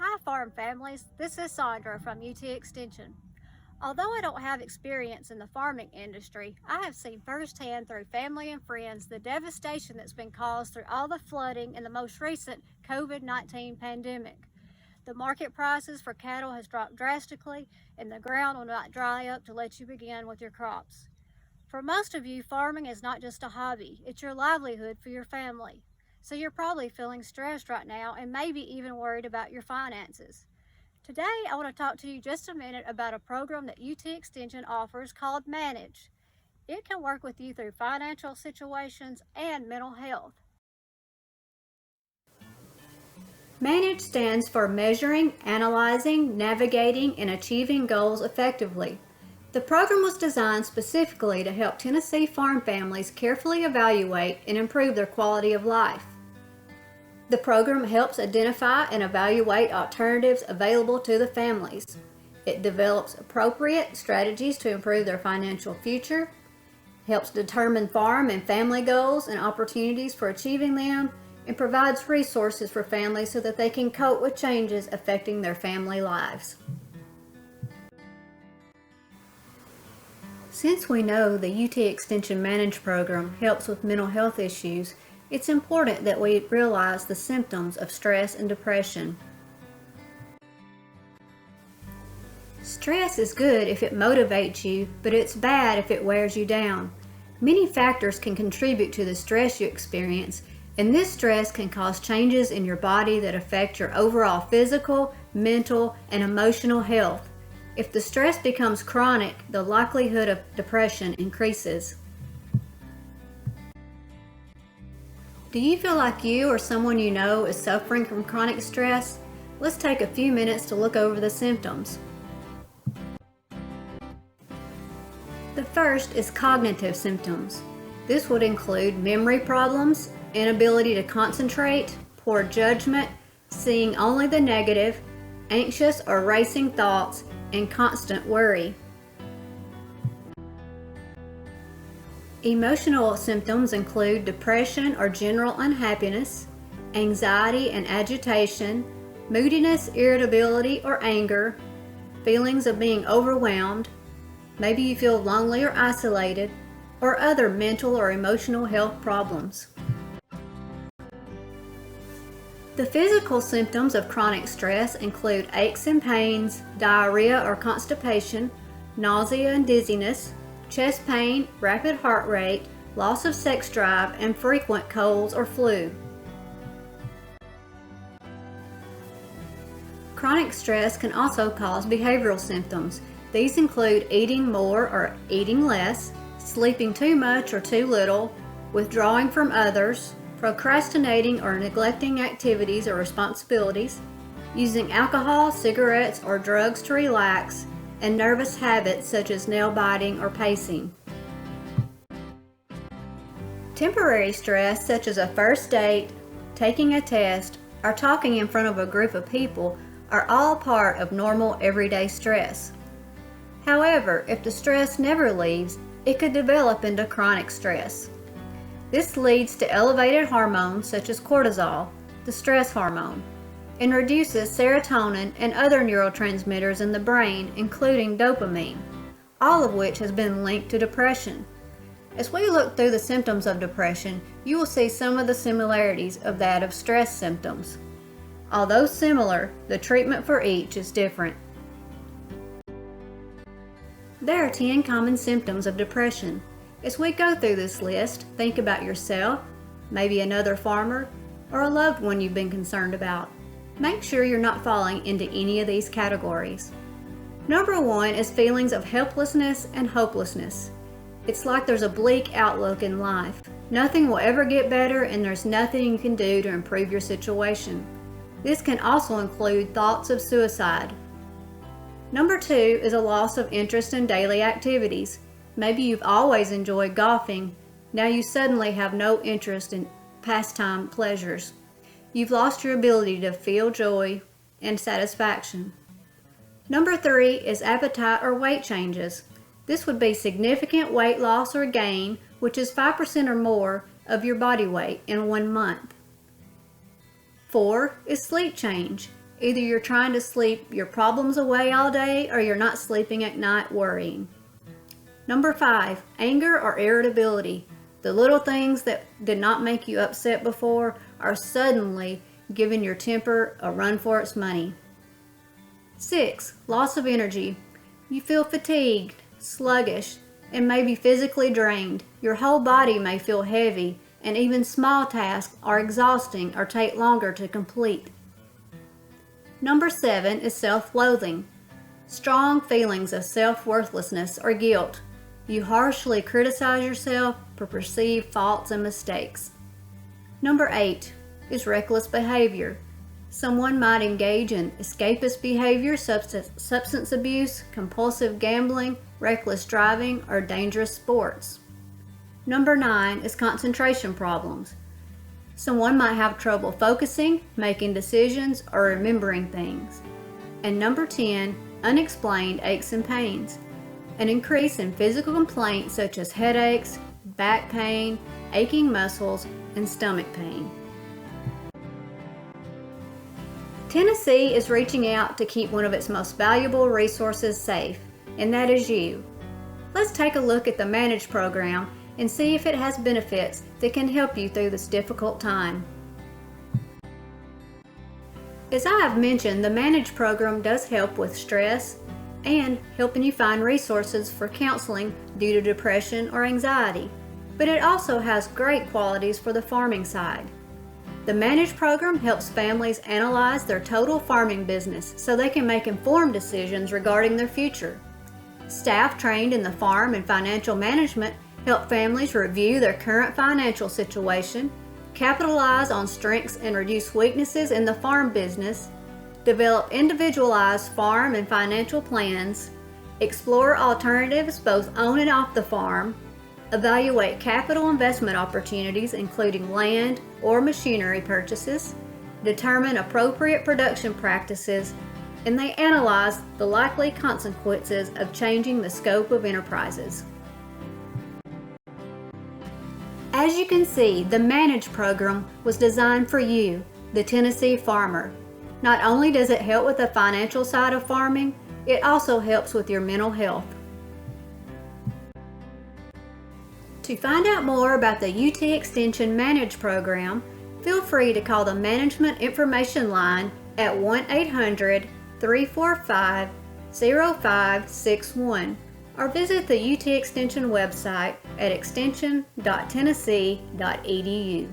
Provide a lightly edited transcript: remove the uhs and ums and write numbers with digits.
Hi farm families, this is Sandra from UT Extension. Although I don't have experience in the farming industry, I have seen firsthand through family and friends the devastation that's been caused through all the flooding in the most recent COVID-19 pandemic. The market prices for cattle has dropped drastically and the ground will not dry up to let you begin with your crops. For most of you, farming is not just a hobby, it's your livelihood for your family. So you're probably feeling stressed right now and maybe even worried about your finances. Today, I want to talk to you just a minute about a program that UT Extension offers called Manage. It can work with you through financial situations and mental health. Manage stands for Measuring, Analyzing, Navigating, and Achieving Goals Effectively. The program was designed specifically to help Tennessee farm families carefully evaluate and improve their quality of life. The program helps identify and evaluate alternatives available to the families. It develops appropriate strategies to improve their financial future, helps determine farm and family goals and opportunities for achieving them, and provides resources for families so that they can cope with changes affecting their family lives. Since we know the UT Extension Manage program helps with mental health issues, it's important that we realize the symptoms of stress and depression. Stress is good if it motivates you, but it's bad if it wears you down. Many factors can contribute to the stress you experience, and this stress can cause changes in your body that affect your overall physical, mental, and emotional health. If the stress becomes chronic, the likelihood of depression increases. Do you feel like you or someone you know is suffering from chronic stress? Let's take a few minutes to look over the symptoms. The first is cognitive symptoms. This would include memory problems, inability to concentrate, poor judgment, seeing only the negative, anxious or racing thoughts, and constant worry. Emotional symptoms include depression or general unhappiness, anxiety and agitation, moodiness, irritability or anger, feelings of being overwhelmed, maybe you feel lonely or isolated, or other mental or emotional health problems. The physical symptoms of chronic stress include aches and pains, diarrhea or constipation, nausea and dizziness, chest pain, rapid heart rate, loss of sex drive, and frequent colds or flu. Chronic stress can also cause behavioral symptoms. These include eating more or eating less, sleeping too much or too little, withdrawing from others, procrastinating or neglecting activities or responsibilities, using alcohol, cigarettes, or drugs to relax, and nervous habits such as nail biting or pacing. Temporary stress such as a first date, taking a test, or talking in front of a group of people are all part of normal everyday stress. However, if the stress never leaves, it could develop into chronic stress. This leads to elevated hormones such as cortisol, the stress hormone, and reduces serotonin and other neurotransmitters in the brain, including dopamine, all of which has been linked to depression. As we look through the symptoms of depression, you will see some of the similarities of that of stress symptoms. Although similar, the treatment for each is different. There are 10 common symptoms of depression. As we go through this list, think about yourself, maybe another farmer, or a loved one you've been concerned about. Make sure you're not falling into any of these categories. Number 1 is feelings of helplessness and hopelessness. It's like there's a bleak outlook in life. Nothing will ever get better and there's nothing you can do to improve your situation. This can also include thoughts of suicide. Number 2 is a loss of interest in daily activities. Maybe you've always enjoyed golfing. Now you suddenly have no interest in pastime pleasures. You've lost your ability to feel joy and satisfaction. Number 3 is appetite or weight changes. This would be significant weight loss or gain, which is 5% or more of your body weight in 1 month. 4 is sleep change. Either you're trying to sleep your problems away all day or you're not sleeping at night worrying. Number 5, anger or irritability. The little things that did not make you upset before are suddenly giving your temper a run for its money. 6, loss of energy. You feel fatigued, sluggish, and maybe physically drained. Your whole body may feel heavy, and even small tasks are exhausting or take longer to complete. Number 7 is self-loathing. Strong feelings of self-worthlessness or guilt. You harshly criticize yourself for perceived faults and mistakes. Number 8 is reckless behavior. Someone might engage in escapist behavior, substance abuse, compulsive gambling, reckless driving, or dangerous sports. Number 9 is concentration problems. Someone might have trouble focusing, making decisions, or remembering things. And number 10, unexplained aches and pains. An increase in physical complaints such as headaches, back pain, aching muscles, and stomach pain. Tennessee is reaching out to keep one of its most valuable resources safe, and that is you. Let's take a look at the Manage program and see if it has benefits that can help you through this difficult time. As I have mentioned, the Manage program does help with stress and helping you find resources for counseling due to depression or anxiety, but it also has great qualities for the farming side. The Manage program helps families analyze their total farming business so they can make informed decisions regarding their future. Staff trained in the farm and financial management help families review their current financial situation, capitalize on strengths and reduce weaknesses in the farm business, develop individualized farm and financial plans, explore alternatives both on and off the farm, evaluate capital investment opportunities including land or machinery purchases, determine appropriate production practices, and they analyze the likely consequences of changing the scope of enterprises. As you can see, the Manage program was designed for you, the Tennessee farmer. Not only does it help with the financial side of farming, it also helps with your mental health. To find out more about the UT Extension Manage program, feel free to call the Management Information Line at 1-800-345-0561 or visit the UT Extension website at extension.tennessee.edu.